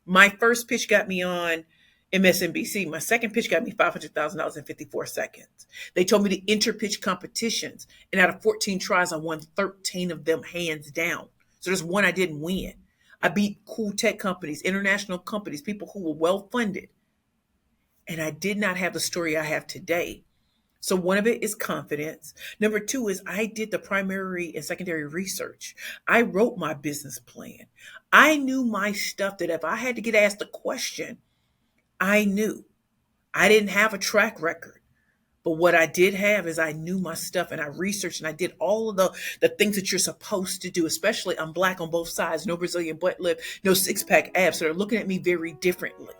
My first pitch got me on MSNBC. My second pitch got me $500,000 in 54 seconds. They told me to enter pitch competitions. And out of 14 tries, I won 13 of them hands down. So there's one I didn't win. I beat cool tech companies, international companies, people who were well funded. And I did not have the story I have today. So one of it is confidence. Number two is I did the primary and secondary research. I wrote my business plan. I knew my stuff that if I had to get asked a question, I knew. I didn't have a track record. But what I did have is I knew my stuff and I researched and I did all of the things that you're supposed to do, especially I'm black on both sides, no Brazilian butt lift, no six pack abs. So they're looking at me very differently.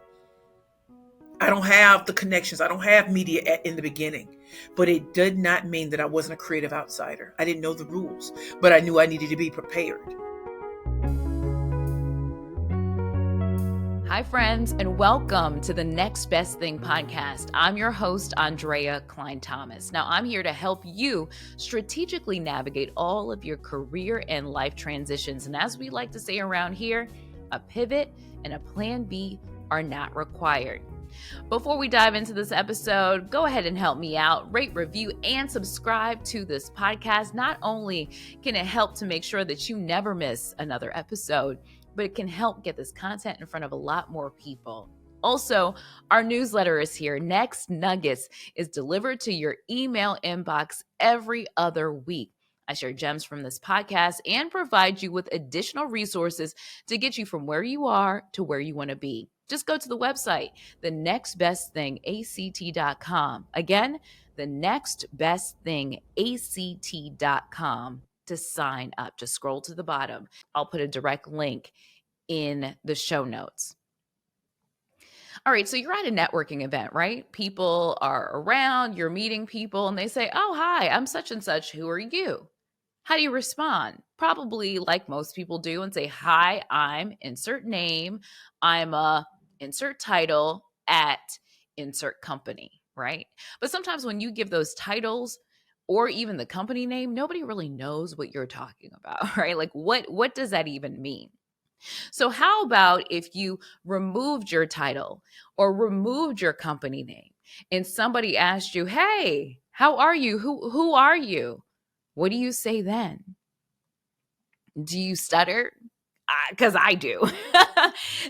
I don't have the connections. I don't have media in the beginning, but it did not mean that I wasn't a creative outsider. I didn't know the rules, but I knew I needed to be prepared. Hi, friends, and welcome to the Next Best Thing podcast. I'm your host, Andrea Cline-Thomas. Now, I'm here to help you strategically navigate all of your career and life transitions. And as we like to say around here, a pivot and a plan B are not required. Before we dive into this episode, go ahead and help me out, rate, review, and subscribe to this podcast. Not only can it help to make sure that you never miss another episode, but it can help get this content in front of a lot more people. Also, our newsletter is here. Next Nuggets is delivered to your email inbox every other week. I share gems from this podcast and provide you with additional resources to get you from where you are to where you want to be. Just go to the website, thenextbestthingact.com. Again, thenextbestthingact.com to sign up. Just scroll to the bottom. I'll put a direct link in the show notes. All right, so you're at a networking event, right? People are around, you're meeting people, and they say, "Oh, hi, I'm such and such. Who are you?" How do you respond? Probably like most people do and say, "Hi, I'm insert name. I'm a insert title at insert company," right? But sometimes when you give those titles or even the company name, nobody really knows what you're talking about, right? Like what does that even mean? So how about if you removed your title or removed your company name and somebody asked you, "Hey, how are you? Who are you?" What do you say then? Do you stutter? Because I do.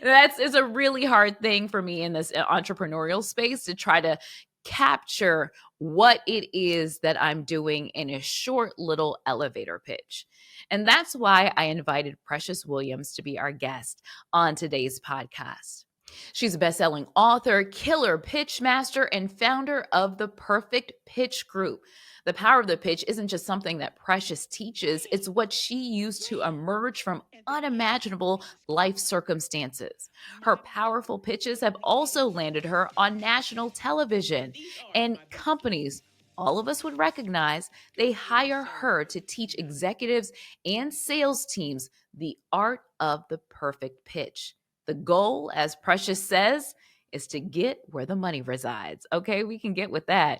It's a really hard thing for me in this entrepreneurial space to try to capture what it is that I'm doing in a short little elevator pitch. And that's why I invited Precious Williams to be our guest on today's podcast. She's a best-selling author, killer pitchmaster, and founder of the Perfect Pitch Group. The power of the pitch isn't just something that Precious teaches, it's what she used to emerge from unimaginable life circumstances. Her powerful pitches have also landed her on national television, and companies all of us would recognize they hire her to teach executives and sales teams the art of the perfect pitch. The goal, as Precious says, is to get where the money resides. Okay, we can get with that.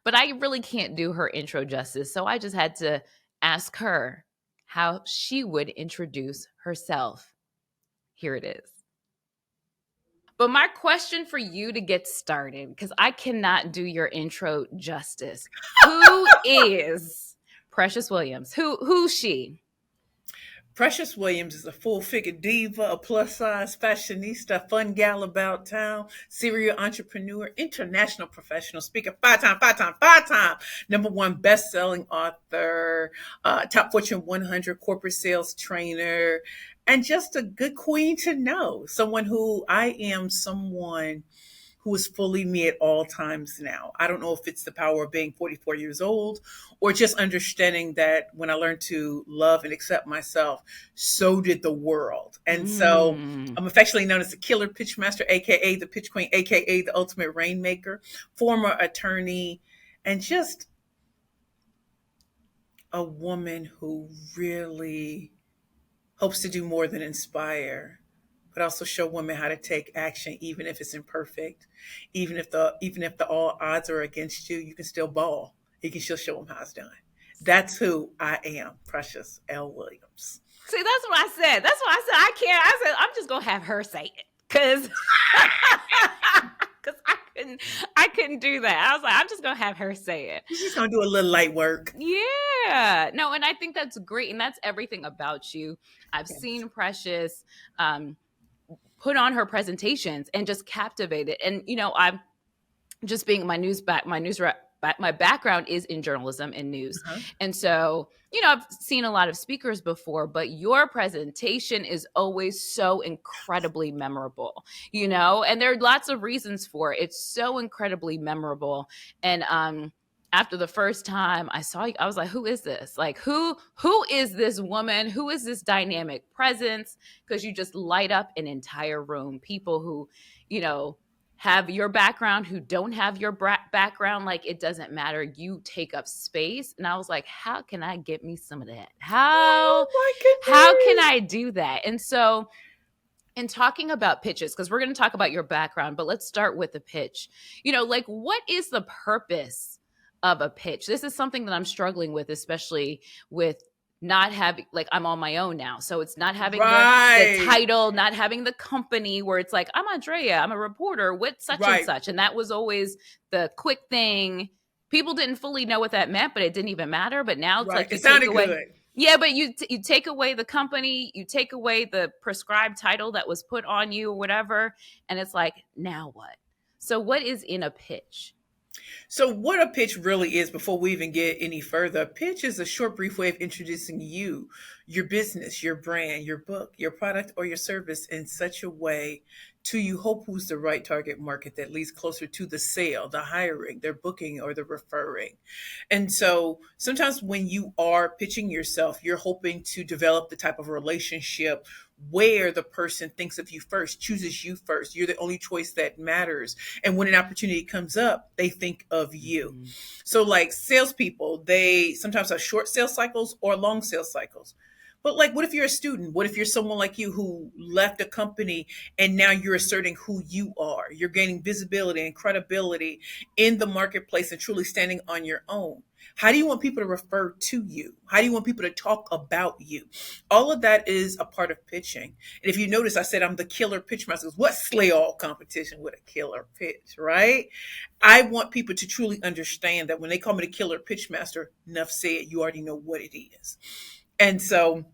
But I really can't do her intro justice, so I just had to ask her how she would introduce herself. Here it is. But my question for you to get started, because I cannot do your intro justice. Who is Precious Williams? Who's she? Precious Williams is a full-figure diva, a plus-size fashionista, fun gal about town, serial entrepreneur, international professional speaker, five-time number one best-selling author, top Fortune 100 corporate sales trainer, and just a good queen to know. I am someone who is fully me at all times now. I don't know if it's the power of being 44 years old or just understanding that when I learned to love and accept myself, so did the world. And so I'm affectionately known as the killer pitchmaster, AKA the pitch queen, AKA the ultimate rainmaker, former attorney, and just a woman who really hopes to do more than inspire, but also show women how to take action, even if it's imperfect, even if the all odds are against you, you can still ball. You can still show them how it's done. That's who I am, Precious L. Williams. See, that's what I said. That's what I said. I can't. I said I'm just gonna have her say it because I couldn't do that. I was like, I'm just gonna have her say it. She's just gonna do a little light work. Yeah. No, and I think that's great, and that's everything about you. I've Yes. seen Precious put on her presentations and just captivated. And I'm just being my background is in journalism and news. Uh-huh. And so, I've seen a lot of speakers before, but your presentation is always so incredibly memorable, and there are lots of reasons for it. It's so incredibly memorable. And after the first time I saw you, I was like, who is this? Like, who is this woman? Who is this dynamic presence? Because you just light up an entire room. People who, have your background, who don't have your background, like it doesn't matter. You take up space. And I was like, how can I get me some of that? Oh my How can goodness. I do that? And so in talking about pitches, because we're going to talk about your background, but let's start with the pitch. Like, what is the purpose of a pitch? This is something that I'm struggling with, especially with not having, like, I'm on my own now. So it's not having the Right. title, not having the company where it's like, I'm Andrea, I'm a reporter with such and Right. such. And that was always the quick thing. People didn't fully know what that meant, but it didn't even matter. But now it's Right. like you It take sounded away. good. Yeah, but you take away the company, you take away the prescribed title that was put on you or whatever, and it's like, now what? So what is in a pitch? So, what a pitch really is, before we even get any further, a pitch is a short, brief way of introducing you, your business, your brand, your book, your product, or your service in such a way to you hope who's the right target market that leads closer to the sale, the hiring, their booking, or the referring. And so sometimes when you are pitching yourself, you're hoping to develop the type of relationship where the person thinks of you first, chooses you first. You're the only choice that matters. And when an opportunity comes up, they think of you. Mm-hmm. So, like salespeople, they sometimes have short sales cycles or long sales cycles. But, like, what if you're a student? What if you're someone like you who left a company and now you're asserting who you are? You're gaining visibility and credibility in the marketplace and truly standing on your own. How do you want people to refer to you? How do you want people to talk about you? All of that is a part of pitching. And if you notice, I said I'm the killer pitch master. What slay all competition with a killer pitch, right? I want people to truly understand that when they call me the killer pitch master, enough said, you already know what it is. And so,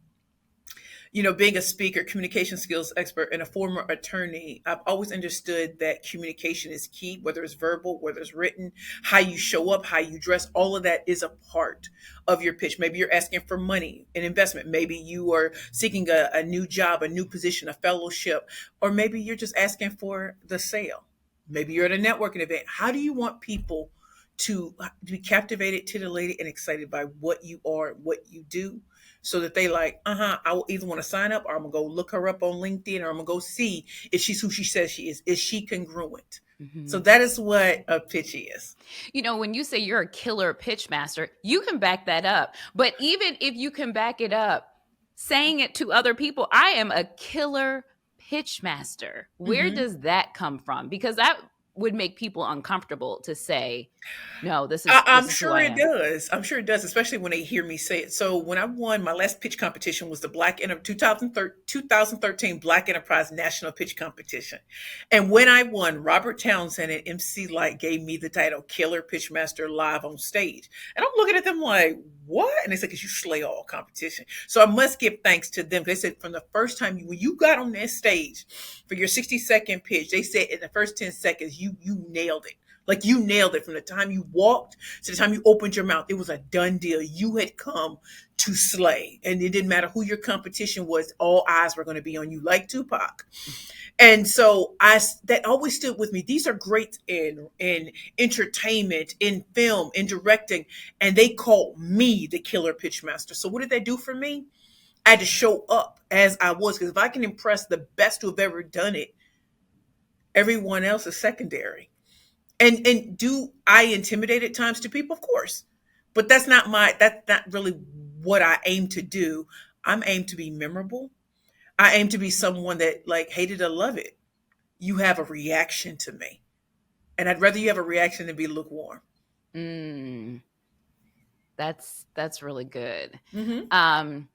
being a speaker, communication skills expert, and a former attorney, I've always understood that communication is key, whether it's verbal, whether it's written, how you show up, how you dress, all of that is a part of your pitch. Maybe you're asking for money, an investment. Maybe you are seeking a new job, a new position, a fellowship, or maybe you're just asking for the sale. Maybe you're at a networking event. How do you want people to be captivated, titillated, and excited by what you are, what you do, so that they like, I will either want to sign up, or I'm gonna go look her up on LinkedIn, or I'm gonna go see if she's who she says she is. Is she congruent? So Mm-hmm. that is what a pitch is. When you say you're a killer pitch master, you can back that up. But even if you can back it up, saying it to other people, I am a killer pitch master. Where Mm-hmm. does that come from? Because that would make people uncomfortable to say, no, this I, is I'm this is who sure I it am. does. I'm sure it does, especially when they hear me say it. So when I won my last pitch competition was the 2013 Black Enterprise National Pitch Competition. And when I won, Robert Townsend and MC Light gave me the title Killer Pitch Master live on stage. And I'm looking at them like, what? And they said, because you slay all competition. So I must give thanks to them. They said from the first time when you got on that stage for your 60-second pitch, they said in the first 10 seconds, you nailed it. Like, you nailed it from the time you walked to the time you opened your mouth. It was a done deal. You had come to slay. And it didn't matter who your competition was, all eyes were going to be on you, like Tupac. And so that always stood with me. These are great in entertainment, in film, in directing, and they called me the killer pitch master. So what did they do for me? I had to show up as I was, because if I can impress the best who have ever done it, everyone else is secondary. And do I intimidate at times to people? Of course. But that's not really what I aim to do. I'm aimed to be memorable. I aim to be someone that, like, hate it or love it, you have a reaction to me. And I'd rather you have a reaction than be lukewarm. Mm, that's really good. Mm-hmm. Um,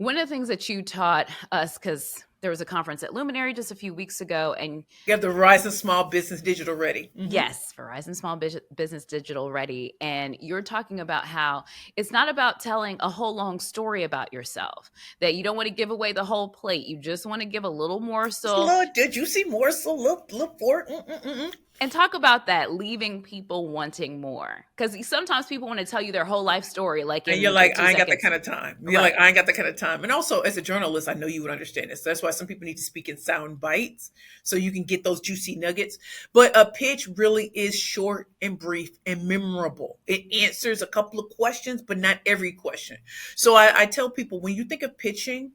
One of the things that you taught us, because there was a conference at Luminary just a few weeks ago, and You have the Rise of Small Business Digital Ready. yes, Verizon Small Business Digital Ready. And you're talking about how it's not about telling a whole long story about yourself, that you don't want to give away the whole plate. You just want to give a little Just a morsel. little, did you see morsel? Look for it. And talk about that, leaving people wanting more. Because sometimes people want to tell you their whole life story, like And you're in like, two I ain't got that seconds. kind of time. You're Right. like, I ain't got that kind of time. And also, as a journalist, I know you would understand this. That's why some people need to speak in sound bites so you can get those juicy nuggets. But a pitch really is short and brief and memorable. It answers a couple of questions, but not every question. So I tell people, when you think of pitching,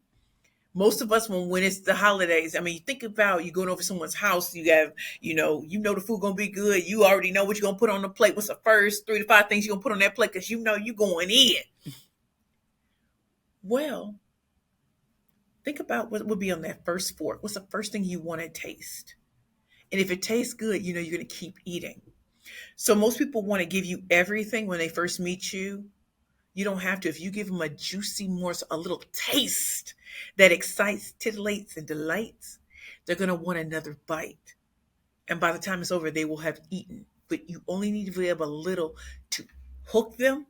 most of us, when it's the holidays, I mean, you think about you going over someone's house, you have, the food gonna be good. You already know what you're gonna put on the plate. What's the first 3 to 5 things you're gonna put on that plate because you know you're going in. Well, think about what would be on that first fork. What's the first thing you want to taste? And if it tastes good, you know you're gonna keep eating. So most people want to give you everything when they first meet you. You don't have to. If you give them a juicy morsel, a little taste that excites, titillates, and delights, they're going to want another bite. And by the time it's over, they will have eaten. But you only need to have a little to hook them,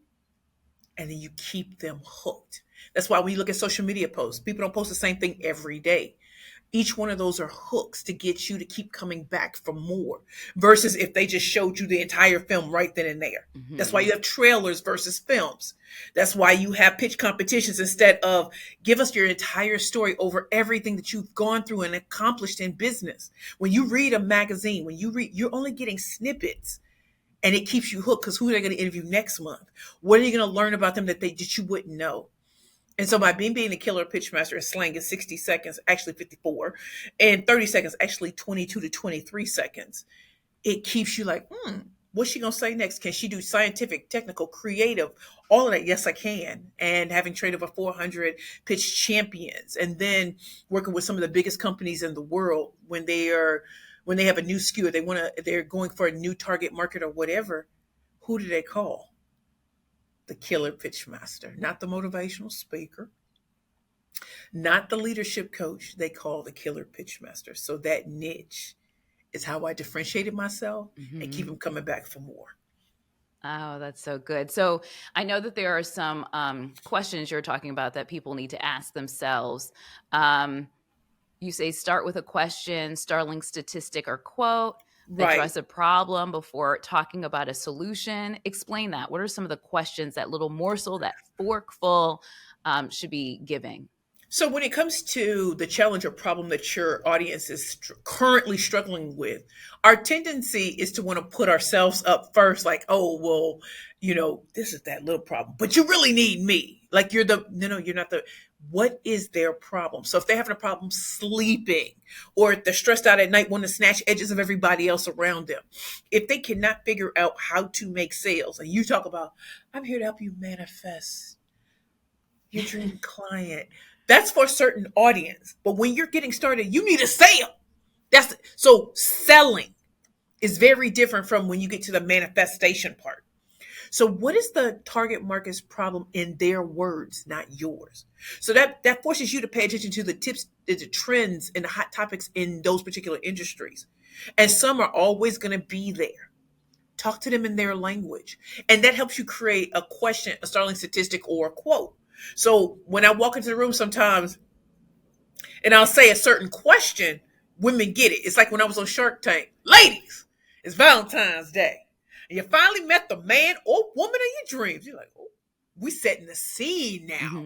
and then you keep them hooked. That's why when you look at social media posts, people don't post the same thing every day. Each one of those are hooks to get you to keep coming back for more versus if they just showed you the entire film right then and there. That's why you have trailers versus films. That's why you have pitch competitions instead of give us your entire story over everything that you've gone through and accomplished in business. When you read a magazine, you're only getting snippets and it keeps you hooked because who are they going to interview next month? What are you going to learn about them that you wouldn't know? And so by being the killer pitchmaster and slang in 60 seconds, actually 54, and 30 seconds, actually 22 to 23 seconds, it keeps you like, what's she going to say next? Can she do scientific, technical, creative, all of that? Yes, I can. And having trained over 400 pitch champions and then working with some of the biggest companies in the world when they have a new SKU, they're going for a new target market or whatever, who do they call? The killer pitchmaster, not the motivational speaker, not the leadership coach. They call the killer pitchmaster. So that niche is how I differentiated myself and keep them coming back for more. Oh, that's so good. So I know that there are some questions you're talking about that people need to ask themselves. You say start with a question, startling statistic or quote, Right. address a problem before talking about a solution. Explain that. What are some of the questions, that little morsel, that forkful should be giving? So when it comes to the challenge or problem that your audience is currently struggling with, our tendency is to want to put ourselves up first, like, oh, well, this is that little problem, but you really need me. Like you're not what is their problem? So if they're having a problem sleeping or if they're stressed out at night, want to snatch edges of everybody else around them, if they cannot figure out how to make sales, and you talk about, I'm here to help you manifest your dream client. That's for a certain audience. But when you're getting started, you need a sale. So selling is very different from when you get to the manifestation part. So what is the target market's problem in their words, not yours? So that forces you to pay attention to the tips, the trends, and the hot topics in those particular industries. And some are always going to be there. Talk to them in their language. And that helps you create a question, a startling statistic, or a quote. So when I walk into the room sometimes and I'll say a certain question, women get it. It's like when I was on Shark Tank. Ladies, it's Valentine's Day. And you finally met the man or woman of your dreams. You're like, oh, we setting the scene now.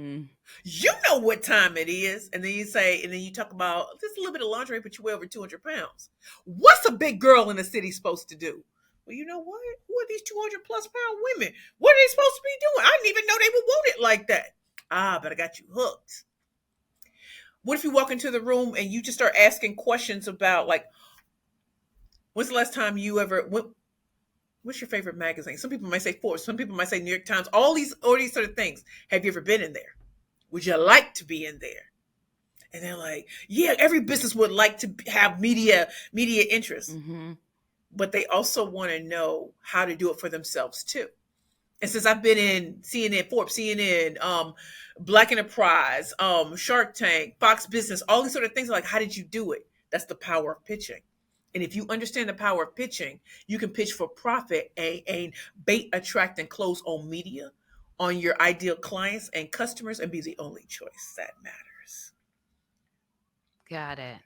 You know what time it is. And then you talk about just a little bit of lingerie, but you weigh over 200 pounds. What's a big girl in the city supposed to do? Well, you know what? Who are these 200 plus pound women? What are they supposed to be doing? I didn't even know they would want it like that. But I got you hooked. What if you walk into the room and you just start asking questions about, like, when's the last time you ever went? What's your favorite magazine? Some people might say Forbes. Some people might say New York Times. All these sort of things. Have you ever been in there? Would you like to be in there? And they're like, yeah, every business would like to have media interest. But they also want to know how to do it for themselves too. And since I've been in CNN, Forbes, CNN, Black Enterprise, Shark Tank, Fox Business, all these sort of things, like, how did you do it? That's the power of pitching. And if you understand the power of pitching, you can pitch for profit and bait, attract, and close on media, on your ideal clients and customers, and be the only choice that matters. Got it.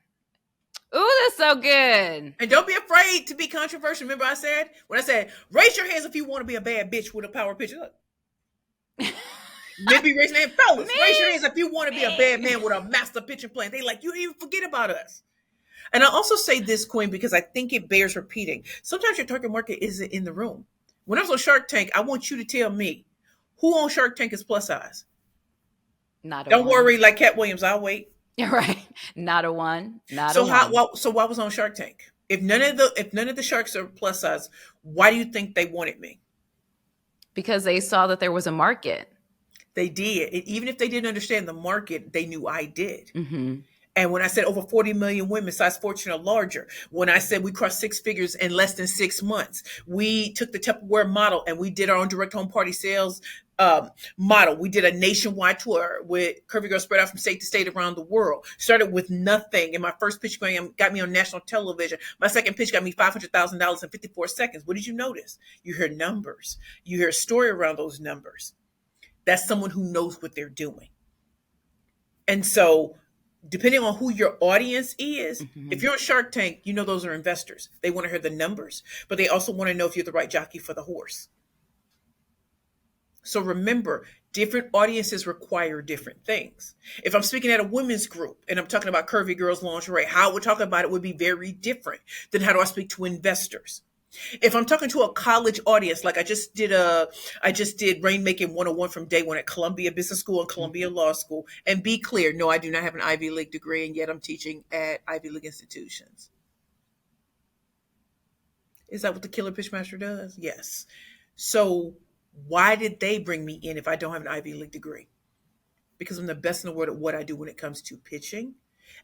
Ooh, that's so good. And don't be afraid to be controversial. Remember, I said, when I said, raise your hands if you want to be a bad bitch with a power pitch. Look. Maybe raise your hand, fellas. Raise your hands if you want to be a bad man with a master pitching plan. They like, you didn't even forget about us. And I also say this, Queen, because I think it bears repeating. Sometimes your target market isn't in the room. When I was on Shark Tank, I want you to tell me who on Shark Tank is plus size. Not a Don't one. worry, like Cat Williams, I'll wait. Right. Not a one. Not So a one. so why was on Shark Tank? If none of the sharks are plus size, why do you think they wanted me? Because they saw that there was a market. They did. And even if they didn't understand the market, they knew I did. Mm-hmm. And when I said over 40 million women, size 14 or larger, when I said we crossed six figures in less than 6 months, we took the Tupperware model and we did our own direct home party sales model. We did a nationwide tour with Curvy Girl spread out from state to state around the world. Started with nothing. And my first pitch got me on national television. My second pitch got me $500,000 in 54 seconds. What did you notice? You hear numbers. You hear a story around those numbers. That's someone who knows what they're doing. And so, depending on who your audience is, Mm-hmm. if you're on Shark Tank, you know those are investors. They want to hear the numbers, but they also want to know if you're the right jockey for the horse. So remember, different audiences require different things. If I'm speaking at a women's group and I'm talking about curvy girls lingerie, how I would talk about it would be very different than how do I speak to investors. If I'm talking to a college audience, like I just did Rainmaking 101 from day one at Columbia Business School and Columbia Law School. And be clear, no, I do not have an Ivy League degree, and yet I'm teaching at Ivy League institutions. Is that what the killer pitchmaster does? Yes. So why did they bring me in if I don't have an Ivy League degree? Because I'm the best in the world at what I do when it comes to pitching.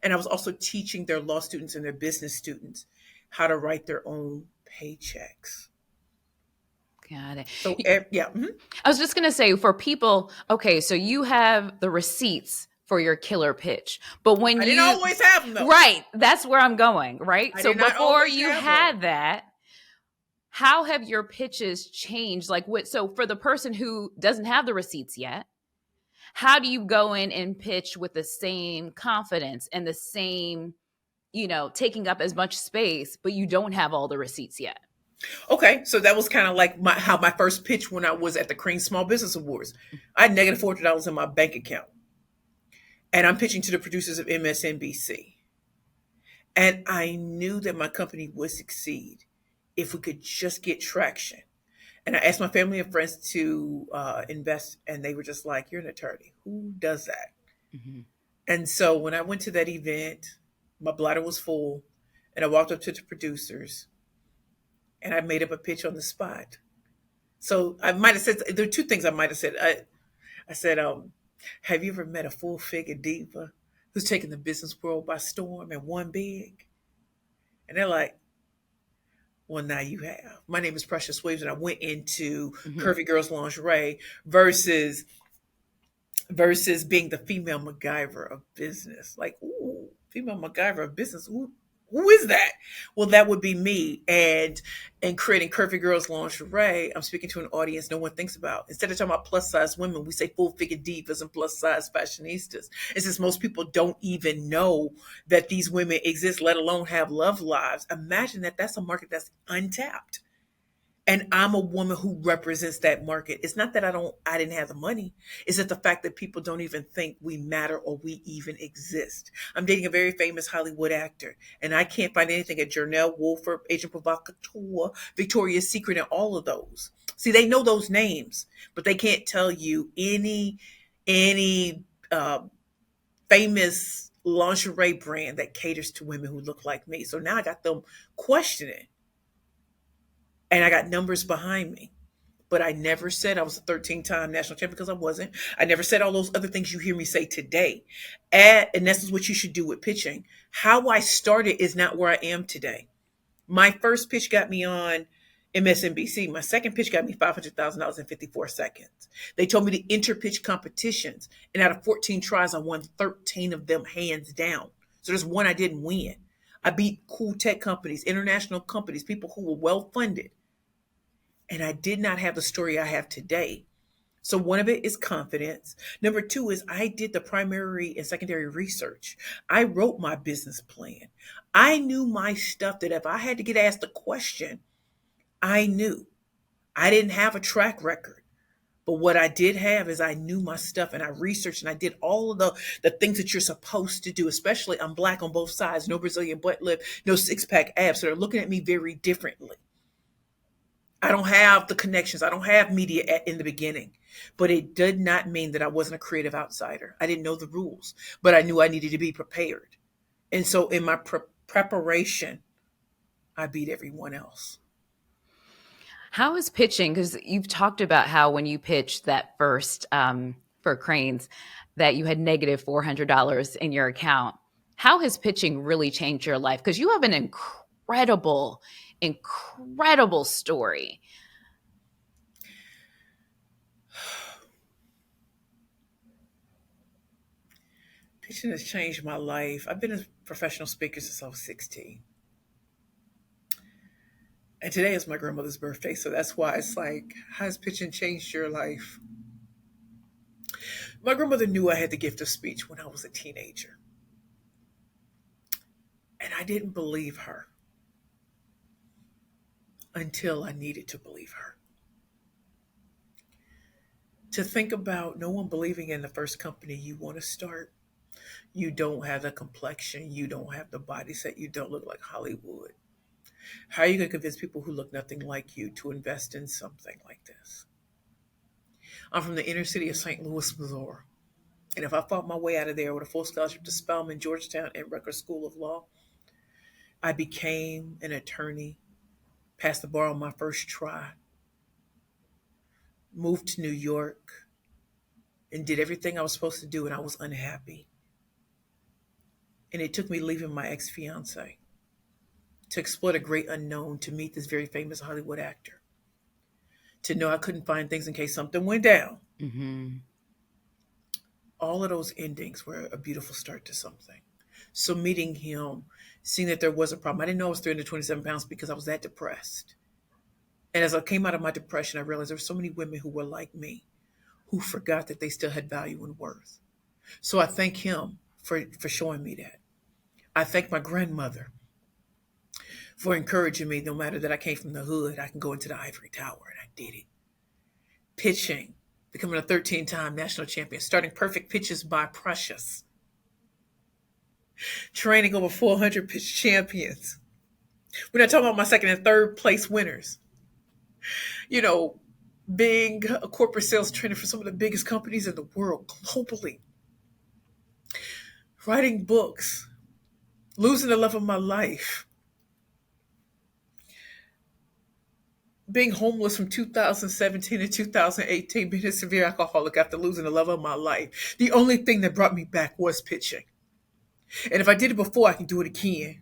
And I was also teaching their law students and their business students how to write their own paychecks. Got it. So, yeah. Mm-hmm. I was just going to say, for people, okay, so you have the receipts for your killer pitch, but when I didn't always have them, though. Right, that's where I'm going, right? I So did not before always you have had them. that, how have your pitches changed? Like, so for the person who doesn't have the receipts yet, how do you go in and pitch with the same confidence and the same, taking up as much space, but you don't have all the receipts yet? Okay, so that was kind of like how my first pitch when I was at the Cream Small Business Awards. I had negative $400 in my bank account. And I'm pitching to the producers of MSNBC. And I knew that my company would succeed if we could just get traction. And I asked my family and friends to invest, and they were just like, you're an attorney. Who does that? Mm-hmm. And so when I went to that event, my bladder was full, and I walked up to the producers, and I made up a pitch on the spot. So I might have said, there are two things I might have said. I said, have you ever met a full-figure diva who's taken the business world by storm and won big? And they're like, well, now you have. My name is Precious Williams, and I went into Curvy Girls Lingerie versus being the female MacGyver of business. Like, ooh, female MacGyver of business. Ooh, who is that? Well, that would be me. And creating Curvy Girls Lingerie, I'm speaking to an audience no one thinks about. Instead of talking about plus size women, we say full figure divas and plus size fashionistas. And since most people don't even know that these women exist, let alone have love lives, imagine that that's a market that's untapped. And I'm a woman who represents that market. It's not that I didn't have the money. It's that the fact that people don't even think we matter or we even exist. I'm dating a very famous Hollywood actor, and I can't find anything at Jernell Wolfer, Agent Provocateur, Victoria's Secret, and all of those. See, they know those names, but they can't tell you any famous lingerie brand that caters to women who look like me. So now I got them questioning. And I got numbers behind me. But I never said I was a 13-time national champion, because I wasn't. I never said all those other things you hear me say today. And this is what you should do with pitching. How I started is not where I am today. My first pitch got me on MSNBC. My second pitch got me $500,000 in 54 seconds. They told me to enter pitch competitions, and out of 14 tries, I won 13 of them hands down. So there's one I didn't win. I beat cool tech companies, international companies, people who were well funded, and I did not have the story I have today. So one of it is confidence. Number two is I did the primary and secondary research. I wrote my business plan. I knew my stuff that if I had to get asked a question, I knew. I didn't have a track record. But what I did have is I knew my stuff and I researched and I did all of the things that you're supposed to do, especially I'm black on both sides, no Brazilian butt lift, no six pack abs. So they're looking at me very differently. I don't have the connections. I don't have media in the beginning, but it did not mean that I wasn't a creative outsider. I didn't know the rules, but I knew I needed to be prepared. And so in my preparation, I beat everyone else. How is pitching? Because you've talked about how when you pitched that first for Cranes, that you had negative $400 in your account. How has pitching really changed your life? Because you have an incredible story. Pitching has changed my life. I've been a professional speaker since I was 16. And today is my grandmother's birthday, so that's why it's like, how has pitching changed your life? My grandmother knew I had the gift of speech when I was a teenager. And I didn't believe her until I needed to believe her. To think about no one believing in the first company you want to start. You don't have the complexion. You don't have the body set. You don't look like Hollywood. How are you going to convince people who look nothing like you to invest in something like this? I'm from the inner city of St. Louis, Missouri. And if I fought my way out of there with a full scholarship to Spelman, Georgetown, and Rutgers School of Law, I became an attorney, passed the bar on my first try, moved to New York, and did everything I was supposed to do, and I was unhappy. And it took me leaving my ex-fiance to explore the great unknown, to meet this very famous Hollywood actor, to know I couldn't find things in case something went down. Mm-hmm. All of those endings were a beautiful start to something. So meeting him, seeing that there was a problem. I didn't know I was 327 pounds because I was that depressed. And as I came out of my depression, I realized there were so many women who were like me, who forgot that they still had value and worth. So I thank him for showing me that. I thank my grandmother for encouraging me, no matter that I came from the hood, I can go into the ivory tower, and I did it. Pitching, becoming a 13-time national champion, starting perfect pitches by Precious, training over 400 pitch champions. We're not talking about my second and third place winners. You know, being a corporate sales trainer for some of the biggest companies in the world globally, writing books, losing the love of my life, being homeless from 2017 to 2018, being a severe alcoholic after losing the love of my life. The only thing that brought me back was pitching. And if I did it before, I can do it again.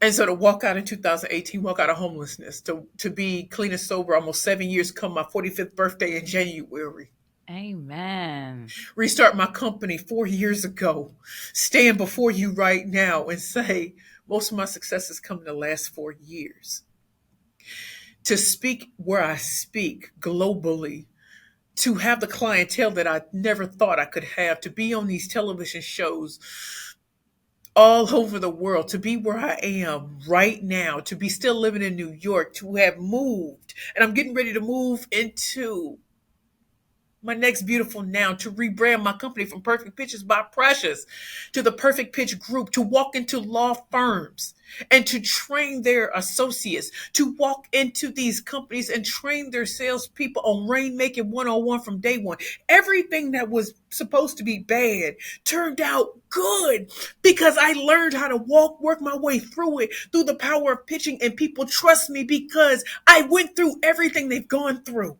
And so to walk out in 2018, walk out of homelessness, to be clean and sober almost 7 years, come my 45th birthday in January. Amen. Restart my company 4 years ago. Stand before you right now and say, most of my successes come in the last 4 years. To speak where I speak globally, to have the clientele that I never thought I could have, to be on these television shows all over the world, to be where I am right now, to be still living in New York, to have moved, and I'm getting ready to move into my next beautiful now, to rebrand my company from Perfect Pitches by Precious to the Perfect Pitch Group, to walk into law firms and to train their associates, to walk into these companies and train their salespeople on Rainmaking 101 from day one. Everything that was supposed to be bad turned out good because I learned how to work my way through it, through the power of pitching, and people trust me because I went through everything they've gone through.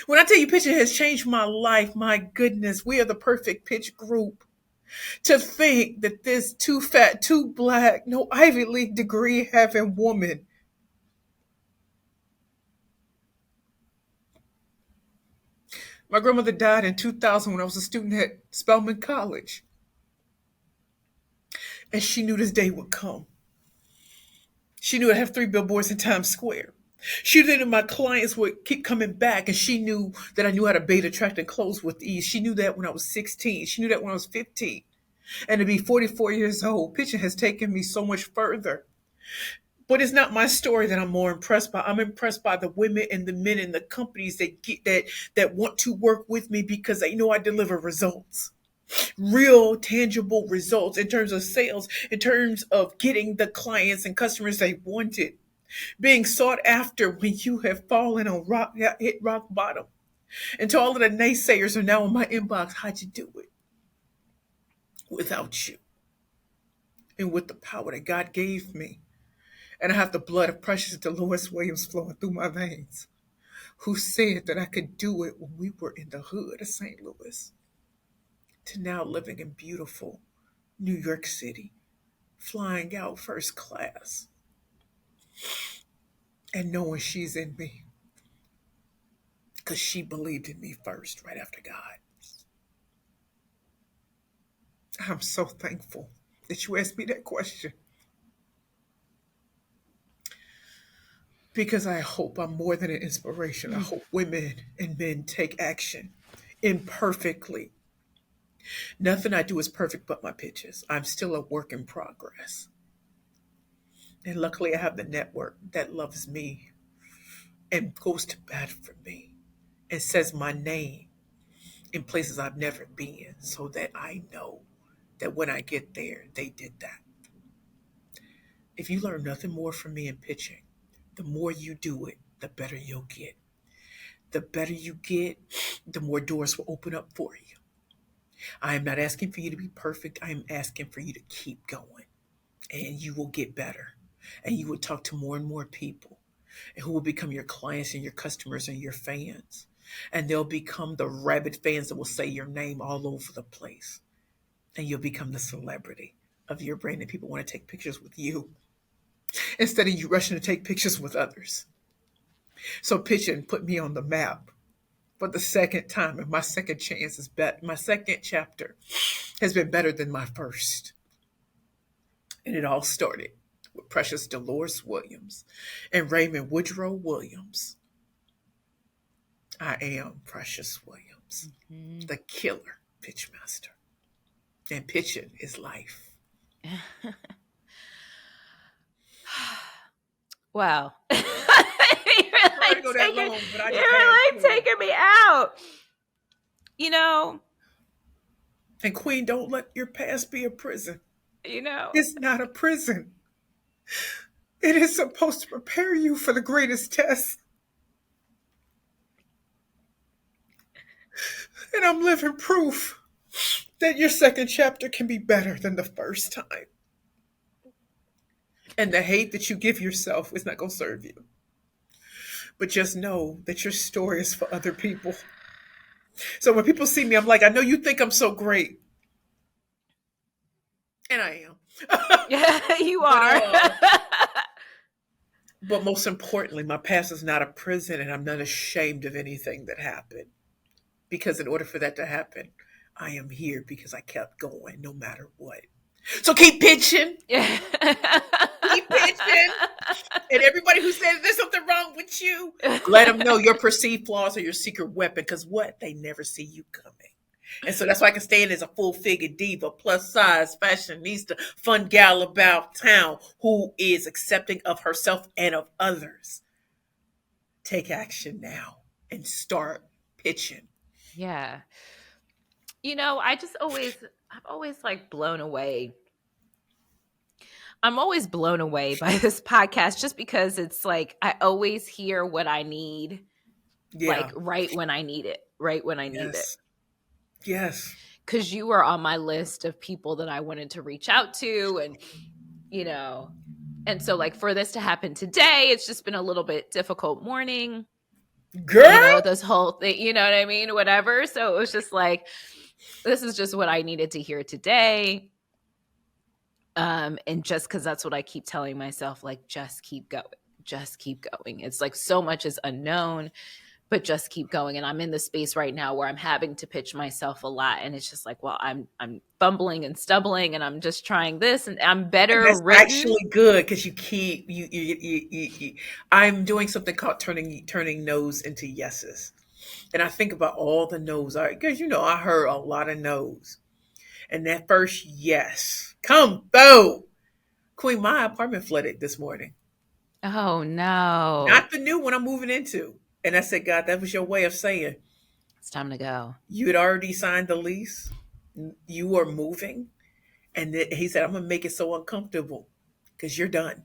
When I tell you pitching has changed my life, my goodness, we are the Perfect Pitch Group. To think that this too fat, too black, no Ivy League degree having woman My grandmother died in 2000 when I was a student at Spelman College. And she knew this day would come. She knew I'd have 3 billboards in Times Square. She knew that my clients would keep coming back, and she knew that I knew how to bait, attract, and close with ease. She knew that when I was 16. She knew that when I was 15. And to be 44 years old, pitching has taken me so much further. But it's not my story that I'm more impressed by. I'm impressed by the women and the men and the companies that want to work with me because they know I deliver results. Real tangible results in terms of sales, in terms of getting the clients and customers they wanted, being sought after when you have fallen on hit rock bottom. And to all of the naysayers are now in my inbox, how'd you do it? Without you and with the power that God gave me. And I have the blood of precious Dolores Williams flowing through my veins, who said that I could do it when we were in the hood of St. Louis, to now living in beautiful New York City, flying out first class, and knowing she's in me because she believed in me first, right after God. I'm so thankful that you asked me that question because I hope I'm more than an inspiration. I hope women and men take action imperfectly. Nothing I do is perfect but my pitches. I'm still a work in progress. And luckily, I have the network that loves me and goes to bat for me and says my name in places I've never been so that I know that when I get there, they did that. If you learn nothing more from me in pitching, the more you do it, the better you'll get. The better you get, the more doors will open up for you. I am not asking for you to be perfect. I am asking for you to keep going, and you will get better. And you will talk to more and more people who will become your clients and your customers and your fans. And they'll become the rabid fans that will say your name all over the place. And you'll become the celebrity of your brand, and people want to take pictures with you instead of you rushing to take pictures with others. So pitching put me on the map for the second time, and my second chance is better. My second chapter has been better than my first. And it all started with Precious Dolores Williams and Raymond Woodrow Williams. I am Precious Williams, the killer pitchmaster. And pitching is life. Wow. Sorry to go that long, but I just You're like taking me out. You know, And Queen, don't let your past be a prison. you know. It's not a prison. It is supposed to prepare you for the greatest test. And I'm living proof that your second chapter can be better than the first time. And the hate that you give yourself is not going to serve you. But just know that your story is for other people. So when people see me, I'm like, I know you think I'm so great. And I am. Yeah, you are. But most importantly, my past is not a prison, and I'm not ashamed of anything that happened. Because in order for that to happen, I am here because I kept going no matter what. So keep pitching. Yeah. Keep pitching. And everybody who says there's something wrong with you, let them know your perceived flaws are your secret weapon. Because what? They never see you coming. And so that's why I can stand as a full-figured diva, plus-size, fashionista, fun gal about town who is accepting of herself and of others. Take action now and start pitching. Yeah. You know, I'm always like blown away. I'm always blown away by this podcast just because it's like I always hear what I need, like right when I need it, right when I need it. Yes. Because you were on my list of people that I wanted to reach out to, and you know, and so like for this to happen today, it's just been a little bit difficult morning. Girl, you know, this whole thing, you know what I mean? Whatever. So it was just like, this is just what I needed to hear today. And just because that's what I keep telling myself, like, just keep going. Just keep going. It's like so much is unknown, but just keep going. And I'm in the space right now where I'm having to pitch myself a lot. And it's just like, well, I'm fumbling and stumbling and I'm just trying this and I'm And better that's written. actually good because you keep I'm doing something called turning no's into yeses. And I think about all the no's. Because I heard a lot of no's. And that first yes, come through. Queen, my apartment flooded this morning. Oh no. Not the new one I'm moving into. And I said, God, that was your way of saying It's time to go. you had already signed the lease. You were moving. And he said, I'm going to make it so uncomfortable because you're done.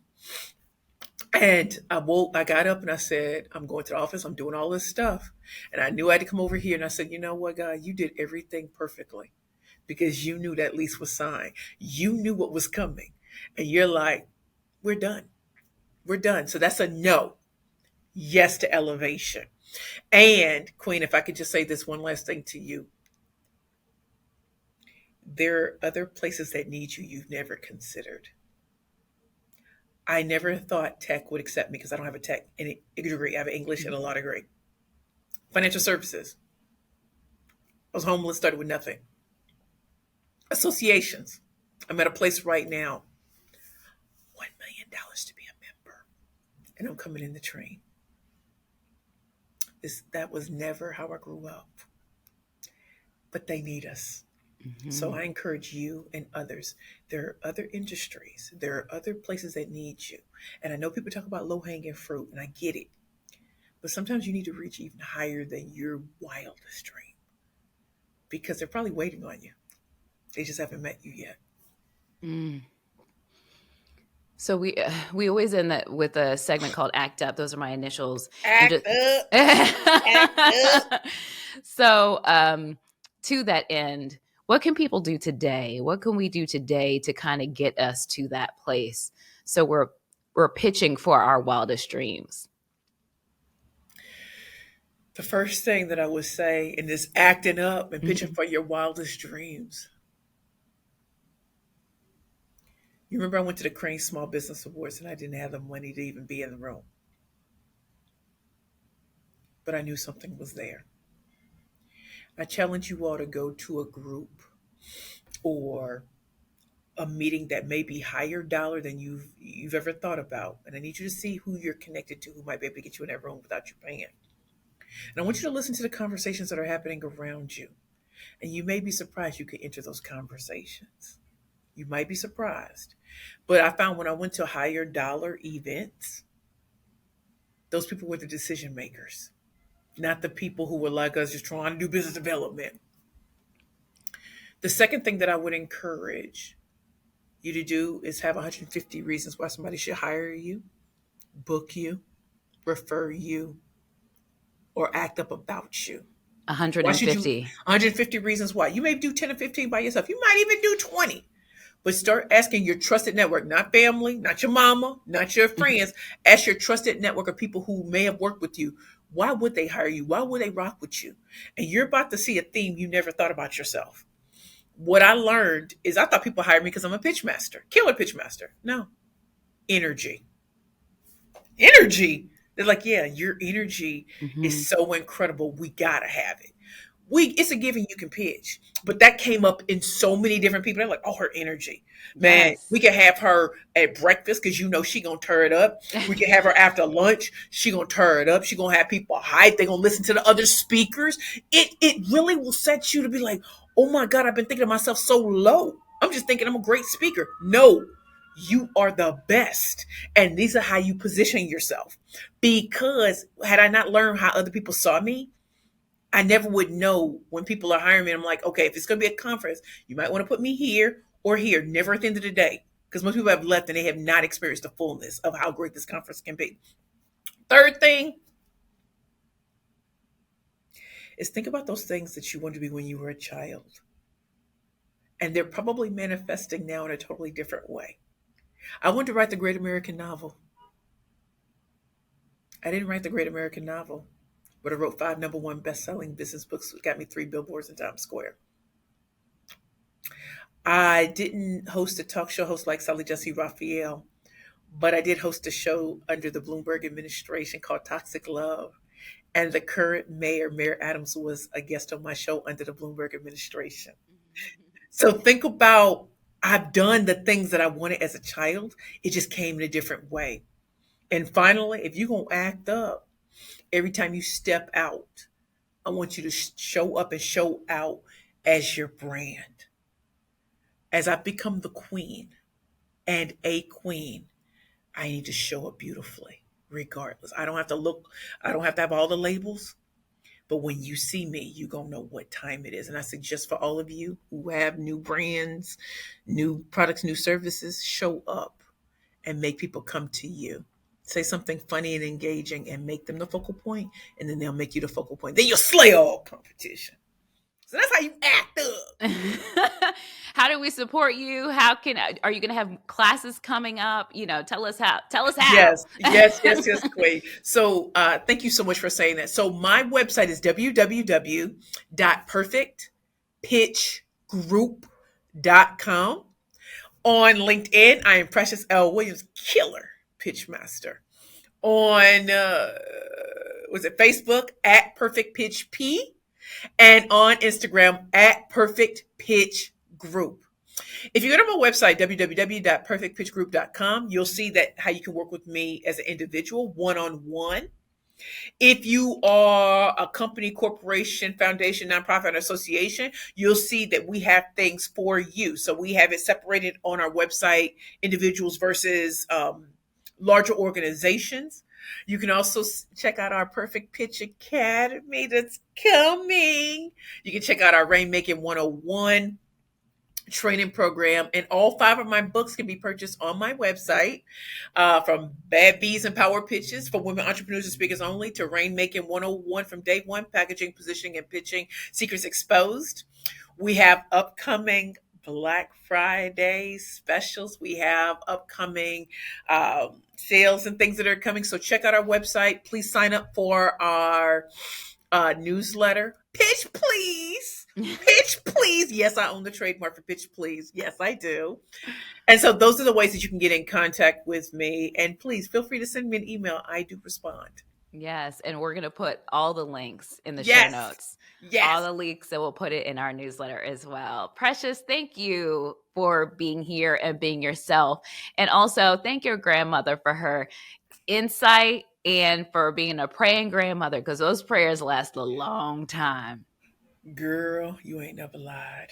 And I got up and I said, I'm going to the office. I'm doing all this stuff. And I knew I had to come over here. And I said, you know what, God, you did everything perfectly because you knew that lease was signed. You knew what was coming. And you're like, we're done. We're done. So that's a no. Yes to elevation. And Queen, if I could just say this one last thing to you, there are other places that need you you've never considered. I never thought tech would accept me because I don't have a tech degree. I have an English and a law degree. Financial services. I was homeless, started with nothing. Associations. I'm at a place right now, $1 million to be a member. And I'm coming in the train. That was never how I grew up. But they need us. So I encourage you and others. There are other industries. There are other places that need you. And I know people talk about low-hanging fruit, and I get it. But sometimes you need to reach even higher than your wildest dream because they're probably waiting on you. They just haven't met you yet. Mm. So we always end that with a segment called Act Up. Those are my initials. And Act just up. Act up. so to that end, what can people do today? What can we do today to kind of get us to that place? So we're pitching for our wildest dreams. The first thing that I would say in this acting up and pitching for your wildest dreams. You remember I went to the Crane Small Business Awards and I didn't have the money to even be in the room. But I knew something was there. I challenge you all to go to a group or a meeting that may be higher dollar than you've ever thought about. And I need you to see who you're connected to who might be able to get you in that room without you paying. And I want you to listen to the conversations that are happening around you. And you may be surprised you could enter those conversations. You might be surprised. But I found when I went to higher dollar events, those people were the decision makers, not the people who were like us just trying to do business development. The second thing that I would encourage you to do is have 150 reasons why somebody should hire you, book you, refer you, or act up about you. Why should you? 150. 150 reasons why. You may do 10 or 15 by yourself. You might even do 20. But start asking your trusted network, not family, not your mama, not your friends. Ask your trusted network of people who may have worked with you. Why would they hire you? Why would they rock with you? And you're about to see a theme you never thought about yourself. What I learned is I thought people hired me because I'm a pitchmaster, killer pitchmaster. No, energy. Energy. They're like, yeah, your energy is so incredible. We gotta have it. It's a given you can pitch, but that came up in so many different people. They're like, oh, her energy, man. We Yes. can have her at breakfast because she gonna turn it up. We can have her after lunch. She gonna turn it up. She gonna have people hype. They gonna listen to the other speakers. It really will set you to be like, oh my God, I've been thinking of myself so low. I'm just thinking I'm a great speaker. No, you are the best. And these are how you position yourself. Because had I not learned how other people saw me, I never would know when people are hiring me. I'm like, okay, if it's going to be a conference, you might want to put me here or here, never at the end of the day. Because most people have left and they have not experienced the fullness of how great this conference can be. Third thing is think about those things that you wanted to be when you were a child. And they're probably manifesting now in a totally different way. I wanted to write the great American novel. I didn't write the great American novel, but I wrote 5 number one best-selling business books that got me 3 billboards in Times Square. I didn't host a talk show host like Sally Jesse Raphael, but I did host a show under the Bloomberg administration called Toxic Love. And the current mayor, Mayor Adams, was a guest on my show under the Bloomberg administration. So think about, I've done the things that I wanted as a child. It just came in a different way. And finally, if you're going to act up every time you step out, I want you to show up and show out as your brand. As I've become the queen and a queen, I need to show up beautifully, regardless. I don't have to look, I don't have to have all the labels. But when you see me, you're going to know what time it is. And I suggest for all of you who have new brands, new products, new services, show up and make people come to you. Say something funny and engaging and make them the focal point, and then they'll make you the focal point. Then you'll slay all competition. So that's how you act up. How do we support you? Are you going to have classes coming up? Tell us how. Yes, Quay. So thank you so much for saying that. So my website is www.perfectpitchgroup.com. On LinkedIn, I am Precious L. Williams, killer pitchmaster. On was it Facebook at Perfect Pitch P, and on Instagram at Perfect Pitch Group. If you go to my website, www.perfectpitchgroup.com, you'll see that how you can work with me as an individual, one-on-one. If you are a company, corporation, foundation, nonprofit, or association, you'll see that we have things for you. So we have it separated on our website, individuals versus larger organizations. You can also check out our Perfect Pitch Academy that's coming. You can check out our Rainmaking 101 training program, and all 5 of my books can be purchased on my website, from Bad Bees and Power Pitches for women entrepreneurs and speakers only, to Rainmaking 101 from day one, packaging, positioning, and pitching secrets exposed. We have upcoming Black Friday specials. We have upcoming sales and things that are coming. So check out our website. Please sign up for our newsletter. Pitch please. Pitch please. Yes, I own the trademark for pitch please. Yes, I do. And so those are the ways that you can get in contact with me. And please feel free to send me an email. I do respond. Yes. And we're going to put all the links in the show Yes. notes. Yes. All the links, and we'll put it in our newsletter as well. Precious, thank you for being here and being yourself. And also thank your grandmother for her insight and for being a praying grandmother, because those prayers last a long time. Girl, you ain't never lied.